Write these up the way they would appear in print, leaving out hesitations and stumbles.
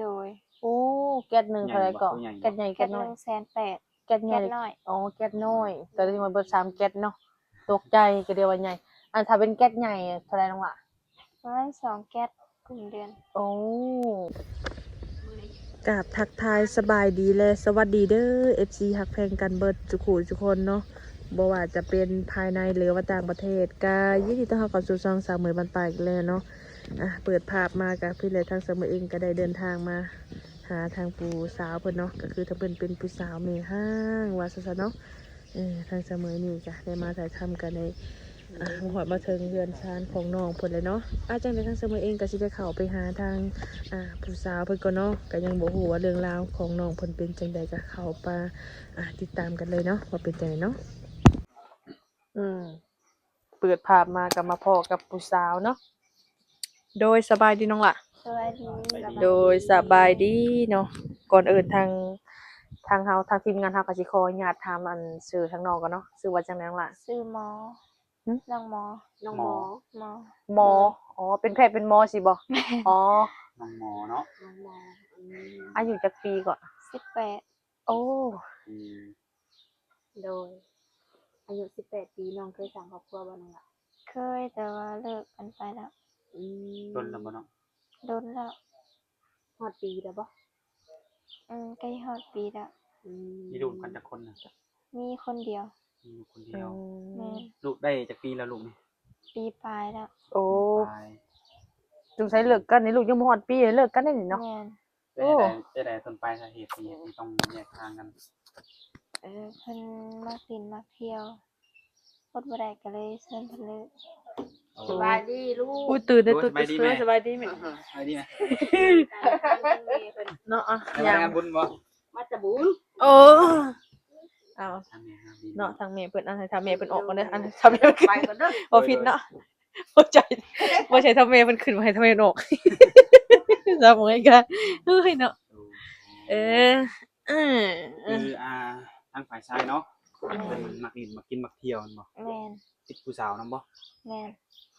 โดยโอ้แก๊สหนึงเท่าไหร่ก็แก๊สใหญ่แก๊ แก๊ ส ส น้อย 180,000 แก๊สใหญ่ แก๊สน้อย อ๋อแก๊สน้อยแต่ที่มันเบิด3แก๊สเนาะตกใจก็เดียวว่าใหญ่อันถ้าเป็นแก๊สใหญ่เท่าไหร่น้องล่ะประมาณ2แก๊สต่อเดือนโอ้กราบทักทายสบายดีและสวัสดีเด้อ FC ฮักแพงกันเบิดทุกคู่ทุกคนเนาะบ่ว่าจะเป็นภายในหรือว่าต่างประเทศก็ยินดีต้อนรับเข้าสู่ช่องสาวเหมยบันปลายอีกแล้วเนาะเปิดภาพมากับพี่เลยทางสาวเหมยเองก็ได้เดินทางมาหาทางปู่สาวเพิ่นเนาะก็คือถ้าเพิ่นเป็นผู้สาวแม่ห้างว่าซั่นๆเนาะทางสาวเหมยนี่ก็ได้มาถ่ายทำกันในหอดมาถึงเรือนชานของน้องเพิ่นเลยเนาะจังได๋ทางสาวเหมยเองก็สิได้เข้าไปหาทางผู้สาวเพิ่นก็เนาะก็ยังบ่ฮู้ว่าเรื่องราวของน้องเพิ่นเป็นจังใดก็เข้าไปติดตามกันเลยเนาะว่าเป็นจังไดเนาะเปิดภาพมากับมาพ่อกับผู้สาวเนาะโดยสบายดีน้องล่ะสวัสดี โดยสบายดีเนาะก่อนอื่นทางเฮาทางทีมงานเฮาก็สิขออนุญาตถามอันชื่อทางน้องก่อนเนาะชื่อว่าจังไดน้องล่ะชื่อหมอน้องหมอน้องหมอหมอหมออ๋อเป็นแพทย์เป็นหมอสิบ่อ๋อน้องหมอเนาะน้องหมออายุจักปีก่อน18โอ้โดยอายุ18ปีน้องเคยสร้างครอบครัวบ่น้องล่ะเคยแต่ว่าเลิกกันไปแล้วโดนแล้วบ่เนาะโดนแล้วฮอดปีแล้วบ่ใกล้ฮอดปีแล้วมีลูกกันจักคนน่ะมีคนเดียวมีลูกคนเดียวแม่ ลูกได้จักปีแล้วลูกนี่ปีปลายแล้วโอ้สงสัยเลิกกันนี่ลูกยังบ่ฮอดปีเลิกกันได้นี่เนาะโอ้ได้ต้นปลายสาเหตุที่ต้องแยกทางกันเพิ่นมักเล่นมักเที่ยวอดบ่ได้ก็เลยเชิญเพิ่นเลิกสบายดีลูกอุ้ยตื่นได้ตื่นสบายดีแม่สบายดีนะเนาะงานบุญบ่มาจะบุญโอ้เอาเนาะทางแม่เพิ่นอันทางแม่เพิ่นออกก่อนเด้ออันทางแม่ไปก่อนเด้อบ่ผิดเนาะบ่ใจบ่ใช่ทางแม่เพิ่นขึ้นมาให้ทางแม่ออกซะบ่ไงกันเฮ้ยเนาะคือทางฝ่ายชายเนาะเพิ่นมักกินมักเที่ยวบ่แม่นติดผู้สาวนำบ่แม่น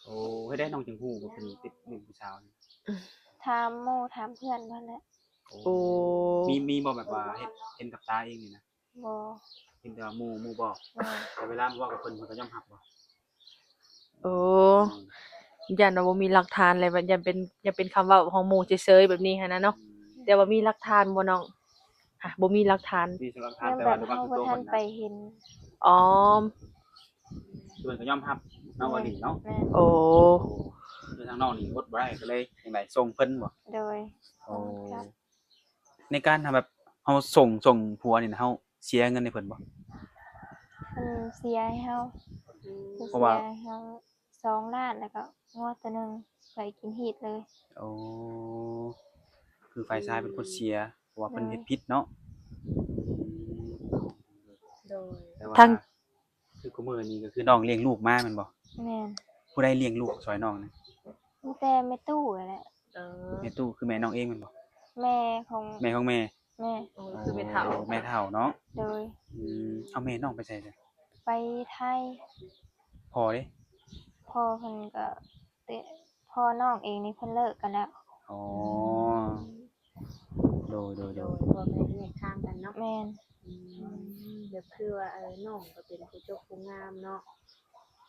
โอ้ให้ได้น้องจังฮู้ว่าเพิ่นติดผู้สาวถามหมู่ถามเพื่อนเพิ่นแหละโอ้มีบ่แบบว่าเห็นกับตาเองนี่นะบ่เห็นแต่ว่าหมู่บอกแต่เวลาเว้ากับเพิ่นก็ยอมรับบ่โอ้ยันว่าบ่มีหลักฐานอะไรแบบยันเป็นคำเว้าของหมู่เฉยๆแบบนี้หันนะเนาะแต่ว่ามีหลักฐานบ่น้องบ่มีหลักฐานมีหลักฐานแต่ว่าเฮาบ่ทันไปเห็นอ๋อเพิ่นก็ยอมรับน้องว่าดีเนาะโอ้คือทางน้องนี่อดบ่ได้ก็เลยจังได๋ส่งเพิ่นบ่โดยโอ้ในการทำแบบเฮาส่งผัวนี่นะเฮาเสียเงินให้เพิ่นบ่เสียให้เฮาเพราะว่าเฮา2ล้านแล้วก็งวดตัวนึงไปกินฮีทเลยโอ้คือฝ่ายชายเป็นคนเสียเพราะว่าเพิ่นเฮ็ดผิดเนาะโดยทั้งคือคุมื้อนี้ก็คือน้องเลี้ยงลูกมาแม่นบ่แม่นผู้ใดเลี้ยงลูกช่วยน้องนะมีแต่แม่ตู้นั่นแหละแม่ตู้คือแม่น้องเองแม่นบ่แม่ของแม่โอ้คือแม่เฒ่าเนาะโดยเอาแม่น้องไปไสจ้ะไปไทยพ่อเด้พ่อเพิ่นก็พ่อน้องเองนี่เพิ่นเลิกกันแล้วอ๋อโดยพ่อแม่แยกทางกันเนาะแม่นแบบคือว่าน้องก็เป็นผู้เจ้าผู้งามเนาะ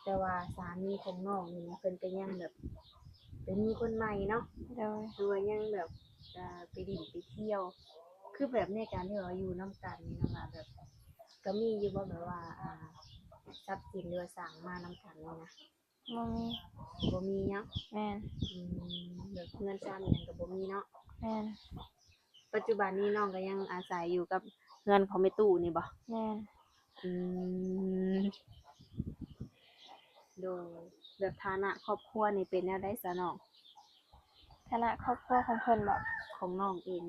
แต่ว่าสามีของน้องนี่เพิ่นก็ยังแบบเป็นมีคนใหม่เนาะโดยคือว่ายังแบบไปดิ่นไปเที่ยวคือแบบในการที่เราอยู่นำกันนี่นะคะแบบก็มีอยู่แบบว่าทรัพย์สินหรือว่าสร้างมานำกันนี่นะบ่มีเนาะแม่นแบบเงินซ่านหยังก็บ่มีเนาะแม่นปัจจุบันนี้น้องก็ยังอาศัยอยู่กับเงินของแม่ตู้นี่บ่แม่นโดยแบบฐานะครอบครัวนี่เป็นแนวใดซะน้องฐานะครอบครัวของเพิ่นบ่ของน้องเอง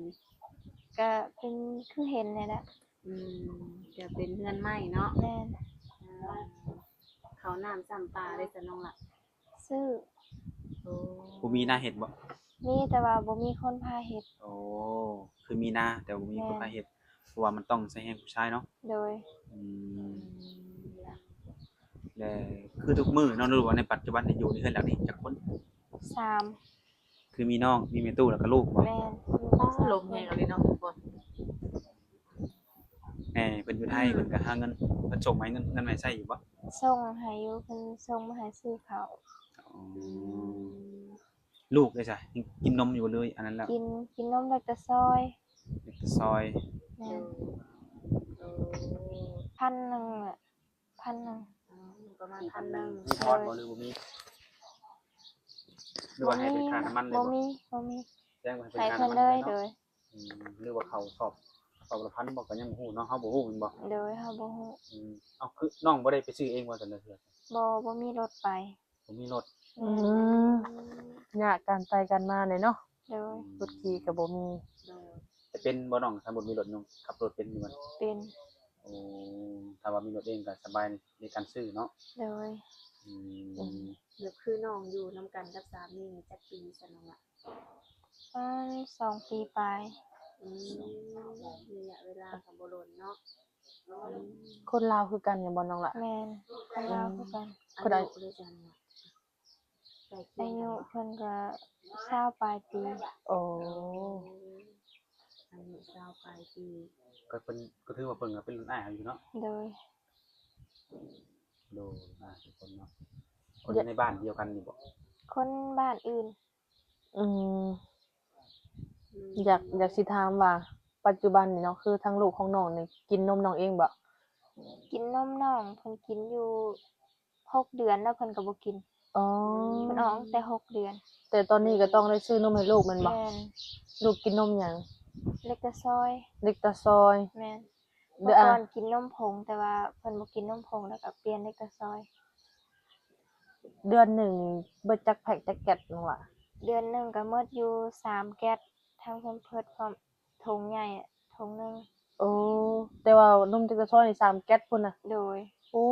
ก็เป็นคือเห็นนี่แหละจะเป็นเรือนไม้เนาะแม่นข้าวน้ำซ้ำปลาได้ซะน้องล่ะซื้อบ่มีหน้าเฮ็ดบ่มีแต่ว่าบ่มีคนพาเฮ็ดโอ้คือมีหน้าแต่บ่มีคนพาเฮ็ดเพราะว่ามันต้องใช้แรงผู้ชายเนาะโดยแล้วคือทุกมื้อเนาะรู้ว่าในปัจจุบันที่อยู่นี่เฮือนหลังนี้จักคน3 คือมีน้องมีแม่ตู้แล้วก็ลูกบ่ แม่น ลมแห้งเลยเนาะทุกคน แหน่เพิ่นอยู่ไทยเพิ่นก็หาเงินเพิ่นส่งมาให้เงินมาให้ใช้อยู่บ่ ส่งให้อยู่เพิ่นส่งมาให้ซื้อข้าว อ๋อลูกเลยจ้ะกินนมอยู่เลยอันนั้นแล้ว กินนมเล็กแต่ซอย เด็กซอย แม่น โอ้ 1,000อะ1,000 ประมาณ1,000 มีทอดบ่หรือบ่มีหรือว่าให้เป็นค่าน้ำมันเลย บ่ บ่ มี แจ้งว่าให้เป็น ให้ ค่า เพิ่น น้ำมัน เล เลย ย โด เนาะ ย หรือว่าเขาสอบละพันบ่ก็ยังบ่ฮู้เนาะเฮาบ่ฮู้แม่นบ่ โดยเฮาบ่ฮู้ เอ้าคือน้องบ่ได้ไปซื้อเองว่าซั่นเด้อเทื่อ บ่มีรถไป บ่มีรถ อืมยากการไปกันมาเลยเนาะ โดย รถขี่ก็บ่มี จะเป็นบ่น้องถ้าบ่มีรถน้องขับรถเป็นอยู่บ่ เป็น โอ้ถ้าว่ามีรถเองก็สบายในการซื้อเนาะ โดย อืม แบบคือน้องอยู่นํกันกับสามีจักปีซะน้องล่ะ ประมาณ2 ปีปลาย ระยะเวลาก็บ่ล้นเนาะ คนลาวคือกันอย่าบ่น้องล่ะ แม่นคนลาวคือกัน คนใด อายุเลยจังว่าใกล้เคี อาย ง ยุ กัน เพิ่นก็20ปลายปี โอ้ อายุ20ปลายปี ก็เพิ่นก็ถือว่าเพิ่นก็เป็นรุ่นอ้ายอยู่เนาะ โดย โดทุกคนเนาะคนอยู่ในบ้านเดียวกันนี่บ่ คนบ้านอื่น อืมอยากสิถามว่า ปัจจุบันนี่เนาะคือทั้งลูกของน้องนี่กินนมน้องเองบ่ กินนมน้องเพิ่นกินอยู่6 เดือนแล้วเพิ่นก็บ่กิน อ๋อ เพิ่นออกตั้งแต่6 เดือน แต่ตอนนี้ก็ต้องได้ซื้อนมให้ลูกแม่นบ่ แม่น ลูกกินนมหยัง เล็กแต่ซอย เล็กตาซอย แม่น เดี๋ เมื่ ยว อ อ่ะ ก่อนกินนมผงแต่ว่าเพิ่นบ่กินนมผงแล้วก็เปลี่ยนเล็กแต่ซอย เดือนหนึ่งเบิดจักแพ็กจักแก็ดน้องล่ะ เดือนหนึงก็หมดอยู่3 แก๊สทั้งเพิ่นเพิดพร้อมถุงใหญ่อะถุงหนึง โอ้แต่ว่านมเล็กตาซอยนี่3แก๊สพุ่นน่ะ โดย โอ้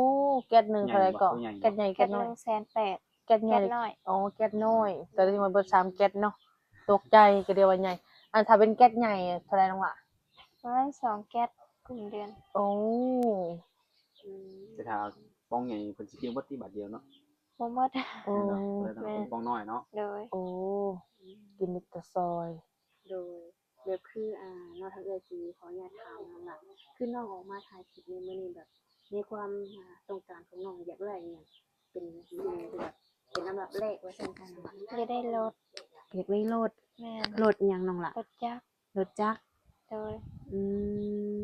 แก๊สหนึงเท่าไหร่ก็แก๊สใหญ่ แก๊ แก๊ ส สน้อย 180,000 แก๊สให แก๊ ญ่ สน้อย อ๋อแก๊สน้อยแต่ที่มันเบิด3แก๊สเนาะตกใจก็เดียวว่าใหญ่อันถ้าเป็นแก๊สใหญ่เท่าไหร่น้องล่ะ ประมาณ2 แก๊สครึ่งเดือน โอ้ แต่ถ้าป้องใหญ่เพิ่นสิกินเบิดที่บาทเดียวเนาะ บ่หมด โอ้ เนาะเลยต้องเป็นป้องน้อยเนาะ โดย โอ้กินเล็กตาซอย โดยแบบคือเนาะทางเอื้อยสิขออนุญาตถามน้องล่ะคือน้องออกมาถ่ายคลิปในมื้อนี้แบบในความต้องการของน้องอยากได้อิหยังเป็นสิ่งที่แบบเป็นอันดับแรกว่าซั่นค่ะน้องล่ะ จะได้ลด อยากได้รถ แม่น รถอิหยังน้องล่ะ ลดจัก รถจักร โดย อื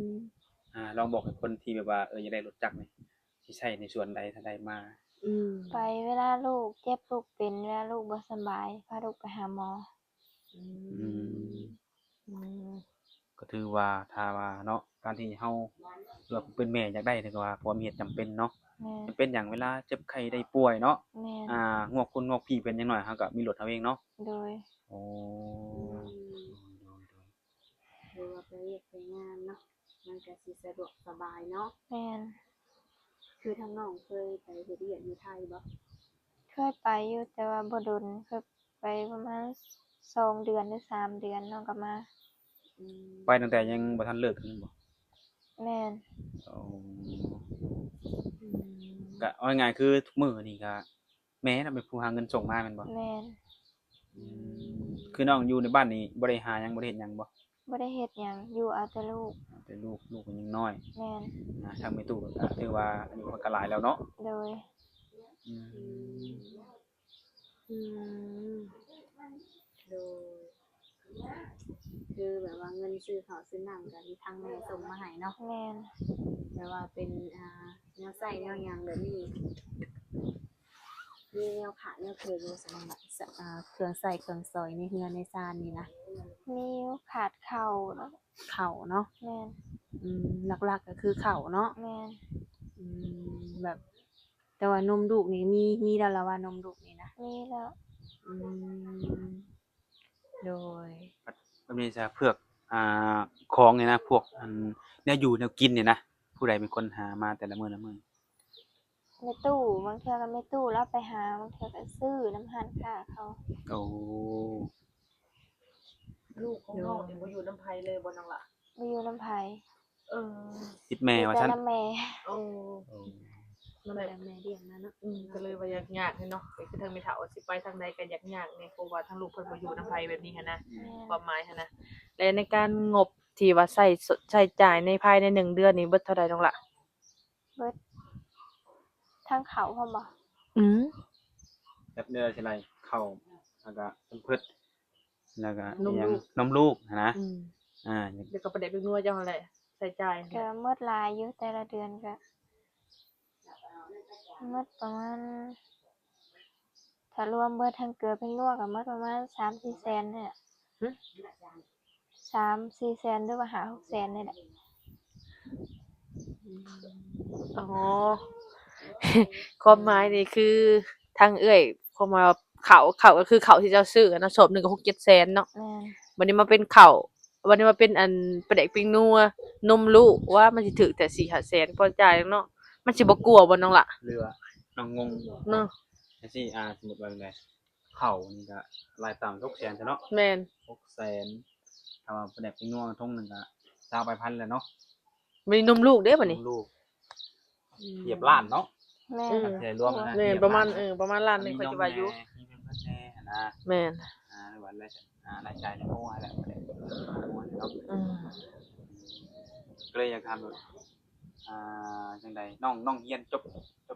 ม ลองบอกให้คนที่แบบว่าอยากได้รถจักรนี่สิใช้ในส่วนใดถ้าได้มา ไปเวลาลูกเจ็บลูกเป็นเวลาลูกบ่สำบายพาลูกไปหาหมอ อืมก็ถือว่าถ้าว่าเนาะการที่เฮาเลือกเป็นแม่อยากได้นี่ก็ว่าเพราะว่ามีเหตุจำเป็นเนาะ แม่น จำเป็นหยังเวลาเจ็บไข้ได้ป่วยเนาะ แม่น งอกคุณงอกพี่เป็นจังหน่อยเฮาก็มีรถเฮาเองเนาะ โดย โอ้ หรือว่าไปเรียกไปงานเนาะมันก็สิสะดวกสบายเนาะ แม่น คือทางน้องเคยไปเฮ็ดเวียกอยู่ไทยบ่ เคยไปอยู่แต่ว่าบ่ดนเคยไปประมาณ2 เดือนหรือ3 เดือนน้องก็มา ไปตั้งแต่ยังบ่ทันเลิกกันบ่ แม่น โอ้ก็เอาง่ายๆคือทุกมื้อนี่ก็แม่น่ะเป็นผู้หาเงินส่งมาแม่นบ่ แม่น คือน้องอยู่ในบ้านนี่บ่ได้หาหยังบ่ได้เฮ็ดหยังบ่ บ่ได้เฮ็ดหยังอยู่เอาแต่ลูก แต่ลูกมันยังน้อย แม่น ทางแม่ตู้ก็ถือว่าอายุเพิ่นก็หลายแล้วเนาะ โดย อืม อืมโดยคือแบบว่าเงินซื้อข้าวซื้อน้ำก็มีทางแม่ส่งมาให้เนาะ แม่น แต่ว่าเป็นแนวใส่แนวหยังแบบนี้มีแนวขาแนวเคิงอยู่สำหรับเครื่องใส่เครื่องซอยในเฮือนในซานนี่นะ มีขาดเข่าเนาะ เข่าเนาะ แม่น หลักๆก็คือเข่าเนาะ แม่น แบบ แต่ว่านมลูกนี่มีแล้วล่ะว่านมลูกนี่นะ มีแล้ว โดย แบบนี้จะเพือกของนี่นะพวกแนวอยู่แนวกินนี่นะผู้ใดเป็นคนหามาแต่ละมื้อละมื้อ ในตู้บางเทื่อก็ไม่ตู้แล้วไปหาบางเทื่อก็ซื้อน้ำหันค่าเขา โอ้ ลูกของน้องนี่บ่อยู่น้ำไผเลยบ่น้องล่ะ บ่อยู่น้ำไผ เออ ติดแม่ว่า แต่ ซั่น น้ำแม่ โอ้ โอ้ นั่น แบ แหละ บแม่เลี้ยงนะเนาะ ก็เลยว่าอยากให้เนาะก็คือทางแม่เฒ่าสิไปทางใดก็อยากนี่เพราะว่าทางลูกเพิ่นบ่อยู่นำไผแบบนี้หันนะ แม่น ความหมายหันนะและในการงบที่ว่าใช้จ่ายในภายใน1เดือนนี่เบิดเท่าใดน้องล่ะ เบิดทางเขาพร้อมบ่ อืม แบบเดือนสิไรเข้าแล้วก็เพิ่นแล้วก็ นมลูก นมลูกนะ อืม อย่าง เดี๋ยวก็ประเด็นเป็นนัวเจ้าหั่นแหละใช้จ่าย ก็หมดหลายอยู่แต่ละเดือนก็หมดประมาณถ้ารวมเบิดทั้งเกลือทั้งนัวก็หมดประมาณ 3-4 แสนนี่แหละ 3-4 แสนหรือว่า5-6 แสนนี่แหละ อ๋อ ความหมายนี่คือทางเอื้อยความหมายว่าเขาก็คือเขาที่เจ้าซื้อนะสอบหนึงก็6-7 แสนเนาะ แม่น วันนี้มาเป็นข้าววันนี้มาเป็นอันประเด็กปิ้งนัวนมลูกว่ามันสิถึกแต่4-5 แสนพอจ่ายเนาะมันสิบ่กลัวบ่น้องล่ะ เรือน้องงง เนาะ จังซี่สมมุติว่าจังไดเข้านี่ก็รายต่ำ6แสนซะเนาะ แม่น 6แสนถ้าว่าเป็นแบบเป็นนัวทงหนึงก็20ไปพันแล้วเนาะ มีนมลูกเด้บัดนี้ ลูกเหยียบล้านเนาะ แม่ อื น ม ใช่รวมนะ แม่นประมาณประมาณล้านหนึง มี ค่อย น สิ ม ว่าอยู่ มีเพิ่นแน่นะ แม่น หรือว่ารายจ่ายในโอ้ยแหละโอ้ยเนาะ อืม ก็เลยอยากถามว่าจังใดน้องเรียนจบ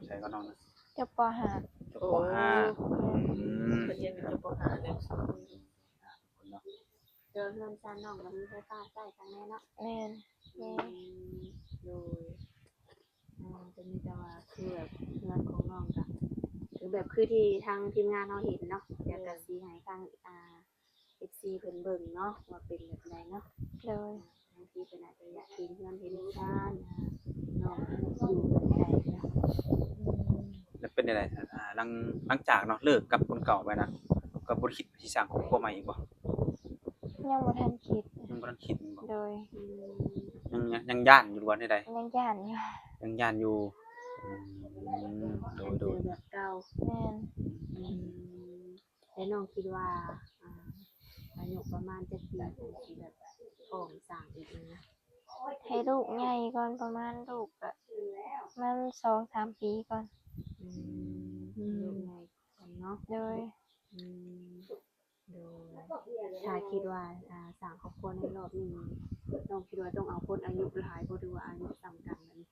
ไสก็น้องนะ จบป .5 จบป .5 เพิ่นเรียนอยู่จบป .5 แล้ว เนาะ เจอเพื่อนซานน้องก็มีไฟฟ้าใช้ทางแม่เนาะ แม่นแม่ โดยจะมีแต่ว่าคือแบบเงินของน้องก็คือแบบคือที่ทางทีมงานเราเห็นเนาะเดี๋ยวก็สิให้ทางFC เพิ่นเบิ่งเนาะว่าเป็นแบบใดเนาะ โดย บางทีเพิ่นอาจจะอยากเห็นเพื่อนเห็นชาติน้องอยู่แบบใดเนาะ แล้วเป็นจังไดหลังจากเนาะเลิกกับคนเก่าไปนะก็บ่คิดสิสร้างครอบครัวใหม่อีกบ่ ยังบ่ทันคิด ยังบ่ทันคิดบ่ โดย ยังย้านอยู่บ่ได้ใด ยังย่านอยู่ ยังย้านอยู่โดย แบบเก่า แม่น แล้วน้องคิดว่าอายุประมาณจะกี่ปีที่แบบพร้อมสร้างอีกนะ ให้ลูกใหญ่ก่อนประมาณลูกก็มัน 2-3 ปีก่อน ลูกไงกันเนาะ โดย โดยถ้าคิดว่าสร้างครอบครัวในรอบนี้น้องคิดว่าต้องเอาคนอายุหลายบ่ดูว่าอายุต่ำกันแบบนี้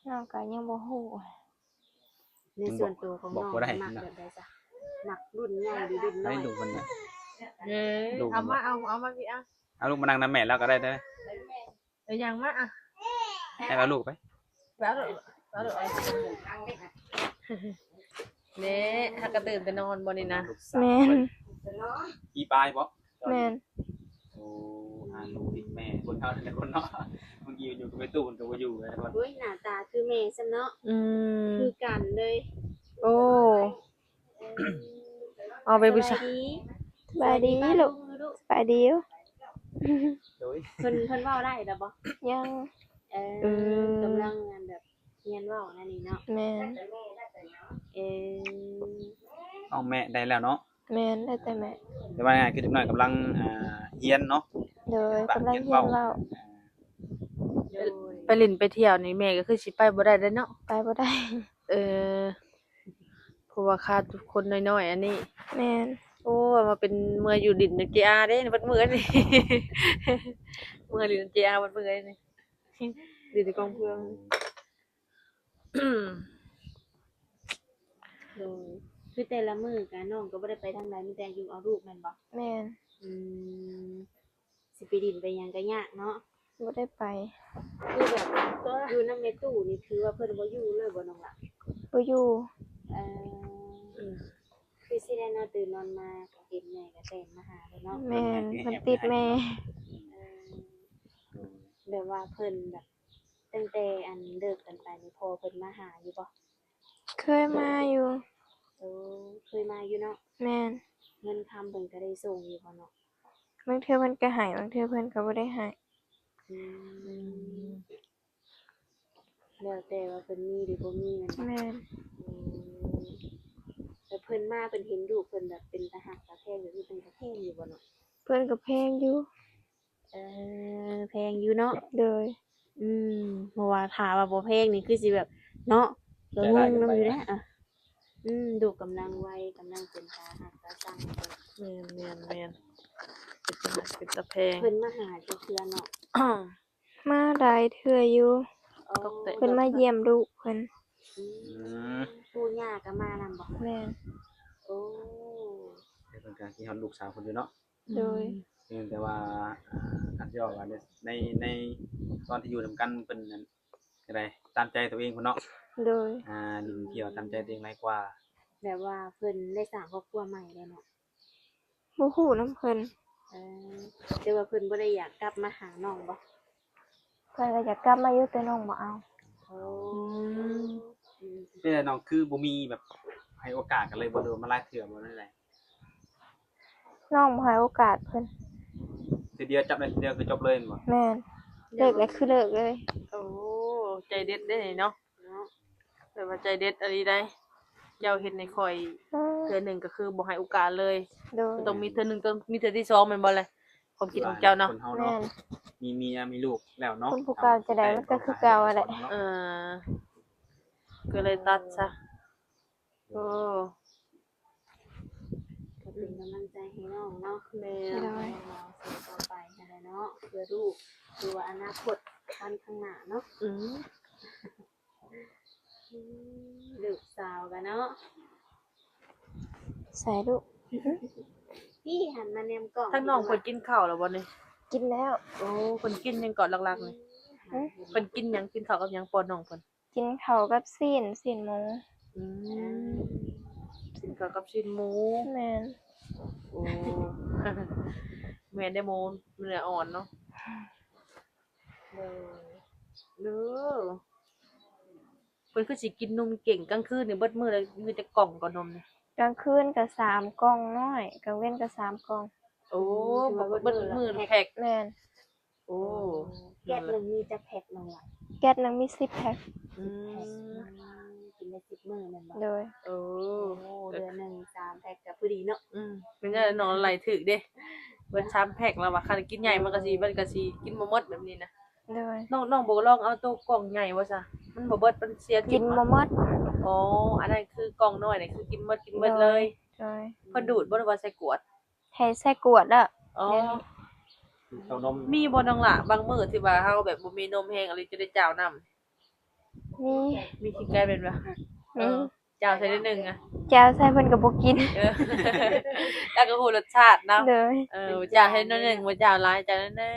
น้องก็ยังบ่ฮู้ ในส่วนตัวของน้องมักแบบใดจ้ะมักรุ่นใหญ่หรือรุ่นน้ ให้ อย ลูกมันน่ะ เอามาพี่อ่ะ เอาลูกมานั่งนำแม่แล้วก็ได้ เอายังมาอ่ะ ให้เอาลูกไป แล้วเน่ฮักกระตื่นไปนอนบ่นี่นะ แม่น อีปลายบ่ แม่น โอ้ลูกติดแม่คนเท่าแต่คนเนาะบางทีอยู่กับไปตู้มันก็บ่อยู่นะคน เฮ้ยหน้าตาคือแม่ซะเนาะ อืม คือกันเลย โอ้เอาไปบูชา สบายดีลูกสบายดีอยู่ โดย เพิ่นเว้าได้ดอกบ่ ยัง กำลังงานแบบเรียนเว้านั่นนี่เนาะ แม่น น้องแม่ได้แล้วเนาะ แม่นได้แต่แม่ แต่ว่าง่ายคือจักหน่อยกำลังเรียนเนาะ โดยกำลังเรียนเว้า โดย ไปเล่นไปเที่ยวนี่แม่ก็คือสิไปบ่ได้เด้อเนาะ ไปบ่ได้ เออเพราะว่าขาดคนน้อยๆอันนี้ แม่น โอ้ยมาเป็นเมื่ออยู่ดินเจียเด้บัดมื้อนี่ เมื่อดินเจียบัดมื้อนี่ดินในกองเพื่อง โดยคือแต่ละมื้อก็น้องก็บ่ได้ไปทางใดมีแต่อยู่เอาลูกแม่นบ่ แม่น สิไปดินไปหยังก็ยากเนาะ บ่ได้ไป คือแบบอยู่นำในตู้นี่คือว่าเพิ่นบ่อยู่เลยบ่น้องล่ะ บ่อยู่ คือสิได้นอนตื่นนอนมาก็เห็นแม่ก็แต่งมาหาเลยเนาะ แม่นมันติดแม่ แบบว่าเพิ่นแบบตั้งแต่อันเลิกกันไปนี่พอเพิ่นมาหาอยู่บ่ เคยมาอยู่ เคยมาอยู่เนาะ แม่น เงินคำเพิ่นก็ได้ส่งอยู่บ่เนาะ บางเทื่อเพิ่นก็ให้บางเทื่อเพิ่นก็บ่ได้ให้ แล้วแต่ว่าเพิ่นมีหรือบ่มีแม่นบ่ แม่น แต่เพิ่นมาเพิ่นเห็นลูกเพิ่นแบบเป็นตาฮักตาแพงหรือเพิ่นก็แพงอยู่บ่เนาะ เพิ่นก็แพงอยู่ แพงอยู่เนาะ โดย เพราะว่าถ้าว่าบ่แพงนี่คือสิแบบ เนาะก็งงนำอยู่เด้อ่ะดูกำลังวัยกำลังเป็นตาหักตาสั่ง แม่นเป็นตะแพง เพิ่นมาหาจักเทื่อเนาะ มาหลายเทื่ออยู่ ตกแต่ เพิ่นมาเยี่ยมลูกเพิ่น อืม อืม ปู่ย่าก็มานำบ่ แม่น โอ้ เดี๋ยวเป็นการที่เฮาลูกสาวคนอยู่เนาะ โดย เพียงแต่ว่าคัดย่อว่าในตอนที่อยู่นำกันเพิ่นนั่นก็ได้ตามใจตัวเองพุ่นเนาะ โดย ลินเที่ยวตามใจตัวเองหลายกว่า แบบว่าเพิ่นได้สร้างครอบครัวใหม่แล้วเนาะ บ่ฮู้นำเพิ่น เออแต่ว่าเพิ่นบ่ได้อยากกลับมาหาน้องบ่ เพิ่นก็อยากกลับมาอยู่แต่น้องบ่เอา โอ้ เป็นไงน้องคือบ่มีแบบให้โอกาสกันเลยบ่โดนมาหลายเทื่อบ่ได้ได น้องบ่ให้โอกาสเพิ่น ทีเดียวจับได้ทีเดียวคือจบเลยแม่นบ่ แม่นเลิกแล้วคือเลิกเลย โอ้ใจเด็ดได้เนาะ เนาะ แต่ว่าใจเด็ดอะไรได้เจ้าเฮ็ดในข่อยเทื่อหนึงก็คือบ่ให้โอกาสเลย โดย ต้องมีเทื่อหนึงต้องมีเทื่อที่สองแม่นบ่ล่ะความคิดของเจ้าเนาะ คนเฮา แม่ เนาะ น มีเมียมีลูกแล้วเนาะ คนผู้เก่าจะได้มันก็คือเก่าอะแหละ เออก็เลยตัดซะโอ้ ก็เป็นกำลังใจให้น้องเนาะ แม่ โดย สู้ต่อไปนั่นแหละเนาะเพื่อลูกเพื่อว่าอนาคตวันข้างหน้าเนาะ อืม ลูกสาวกันเนาะ ใส่ลูก พี่หันมาแนมกล่อง ทั้งน้องเพิ่นกินข้าวแล้วบ่นี่ กินแล้ว โอ้เพิ่นกินหยังก่อนหลักๆนี่ ฮะ เพิ่นกินหยังกินข้าวกับหยังป้อนน้องเพิ่น กินข้าวกับซีนหมู อืมกินข้าวกับชิ้นหมู แม่น โอ้ แม่ได้โมนเนื้ออ่อนเนาะเด้อเพิ่นคือสิกินนมเก่งกลางคืนนี่เบิดมื้อเลยมีแต่กล่องกับนมนี่ กลางคืนก็3กล่องน้อยกลางเว้นก็3กล่อง โอ้เบิดมื้อแพ็ค แม่น โอ้ แก๊สหนึงมีจะแพ็คลงล่ะ แก๊สหนึงมี10แพ็ค อืม กินได้10มื้อแม่นบ่ โดย โอ้ โอ้เดือนหนึง3แพ็คก็พอดีเนาะ เป็นจังได๋น้องไหลถึกเด้เบิด3แพ็คแล้วว่าคันกินใหญ่มันก็สิกินบ่หมดแบบนี้นะ โดย น้องบ่ลองเอาตัวกล่องใหญ่ว่าซะมันบ่เบิดมันเสีย กิ ถิ่ น ม บ่หมด อ๋ออันนั้นคือกล่องน้อยนี่คือกินหมดเลย โดย เพิ่นดูดบ่ได้ว่าใส่กวด ให้ใส่กวดแล้ว อ๋อ เดี๋ยวนี้ เต้านม มีบ่น้องล่ะบางมื้อที่ว่าเฮาแบบบ่มีนมแห้งอะไรจะได้เจ้าน้ำ มี มีขี้ไก่เป็นบ่ มี เจ้าใส่ได้หนึงอ่ะ แก้วใส่เพิ่นก็บ่กิน เออ แล้วก็ฮู้รสชาตินำ โดย เจ้าให้น้อยหนึงบ่เจ้าหลายเจ้านั่นแน่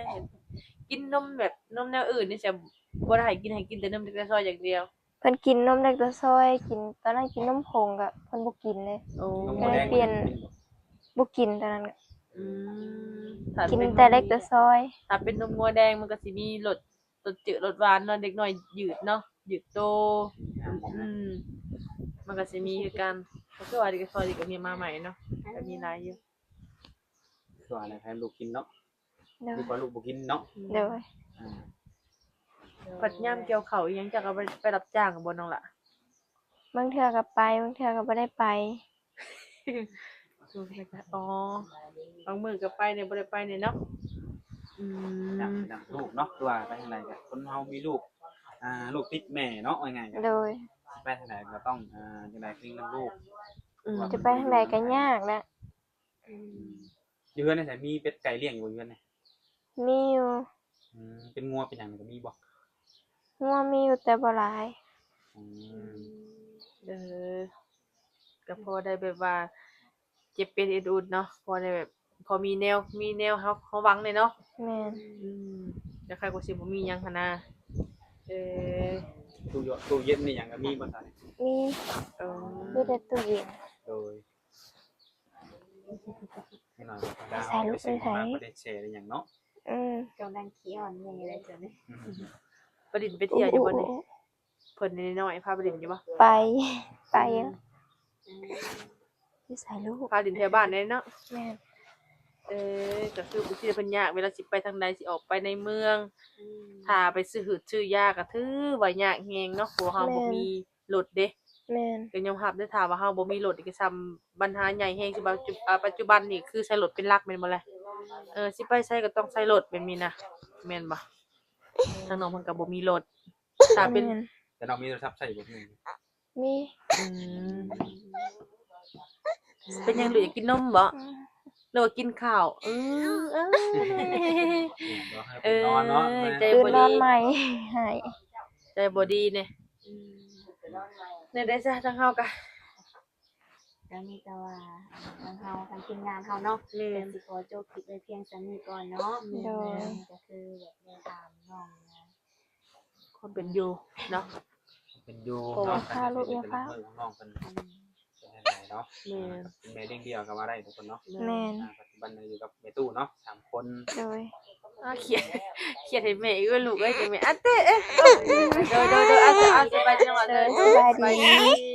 กินนมแบบนมแนวอื่นนี่จะบ่ได้ให้กินแต่นมเด็กน้อยอย่างเดียว เพิ่นกินนมเด็กตัวซอยกินตอนนั้นกินนมผงก็เพิ่นบ่กินเลย โอ้ นม ก็ แด เลย ง เปลี่ยน บ่กินตอนนั้นก็ อืมถ้า กิน เป็น แต่เล็กตัวซอย ถ้าเป็นนมงัวแดงมันก็สิมีรสจืดรสหวานเนาะเด็กน้อยยืดเนาะยืดโต อืมมันก็สิมีคือกันก็คือว่าเด็กซอยนี่ก็มีมาใหม่เนาะก็มีหลายอยู่ ส่วนอะไรให้ลูกกินเนาะ โดย ดีกว่าลูกบ่กินเนาะ โดย อ่า ปัดย่ำเกี่ยวเขาวอีหยังจักเอาไปรับจ้างบ่น้องล่ะ บางเทื่อก็ไปบางเทื่อก็บ่ได้ไป อ๋อบางมื้อก็ไปเนี่ยบ่ได้ไปเนี่ยเนาะอืม ดังลูกเนาะคือว่าไปทางไหนก็คนเฮามีลูกลูกติดแม่เนาะว่าไงก็ โดย ไปทางไหนก็ต้องจังได๋คือนํลูก จะไปทางใดก็ยากแหละ อยู่เฮือนนี่ไสมีเป็ดไก่เลี้ยงอยู่เฮือนนี่ มีอยู่ เป็นงัวเป็นหยังก็มีบ่ งัวมีอยู่แต่บ่หลาย อืม เออก็พอได้แบบว่าเจ็บเป็นอื่นๆเนาะพอได้แบบพอมีแนวเฮาหวังเลยเนาะ แม่น แต่ใครก็สิบ่มีหยังหั่นนะเออ ตู้เย็นนี่หยังก็มีบ่ซั่น มี เออ มีแต่ตู้เย็น โดยให้หน่อยดาวไปซื้อมาบ่ได้แชร์ได้หยังเนาะ กำลังขี้อ่อนใหญ่เลยจ้ะนี่ ไปดินไปเที่ยวอยู่บ่นี่เพิ่นน้อยๆพาไปดินอยู่บ่ ไปไปอะที่ใส่ลูก พาดินแถวบ้านได้เนาะ แม่น ก็คือบ่สิได้เพิ่นยากเวลาสิไปทางใดสิออกไปในเมืองถ้าไปซื้อยาก็ถือว่ายากแฮงเนาะเพราะว่าเฮาบ่มีรถเด้ แม่น ก็ยอมรับได้อถ้าว่าเฮาบ่มีรถนี่ก็ซ้ำปัญหาใหญ่แฮงคือปัจจุบันนี่คือใช้รถเป็นหลักแม่นบ่ล่ะสิไปไสก็ต้องใช้รถแบบนี้นะแม่นบ่ทางน้องเพิ่นก็บ่มีรถถ้าเป็น แม่น แ แต่น้องมีโทรศัพท์ใช้บ่มี มี อืมเป็นหยังหรืออยากกินนมบ่หรือว่ากินข้าวนอนเนาะ ใจ ตื่น บ่ นอ ดี นใหม่ให้ ใจบ่ดีเนี่ยเนี่ยได้ซะทั้งเฮาก็ ก็มีแต่ว่าทางเฮาทางทีมงานเฮาเนาะ แม่ เป็น น สิขอจบคลิปไว้เพียงซั่นนี้ก่อนเนาะ โดย ก็คือแบบได้ถามน้องนะ คนเป็นอยู่เนาะ เป็นอยู่ โอ้ เนาะ พาลูกอย่าพา น้องเพิ่นเป็นอะไรเนาะ แม่น เป็นแม่เลี้ยงเดี่ยวก็ว่าได้ทุกคนเนาะ แม่น ปัจจุบันอยู่กับแม่ตู้เนาะ3คน โดย เขียนให้แม่อีกว่าลูกเอ้ยจังแม่อันเต้โดยอาจจะสบายดีน้องเด้อ สบายดี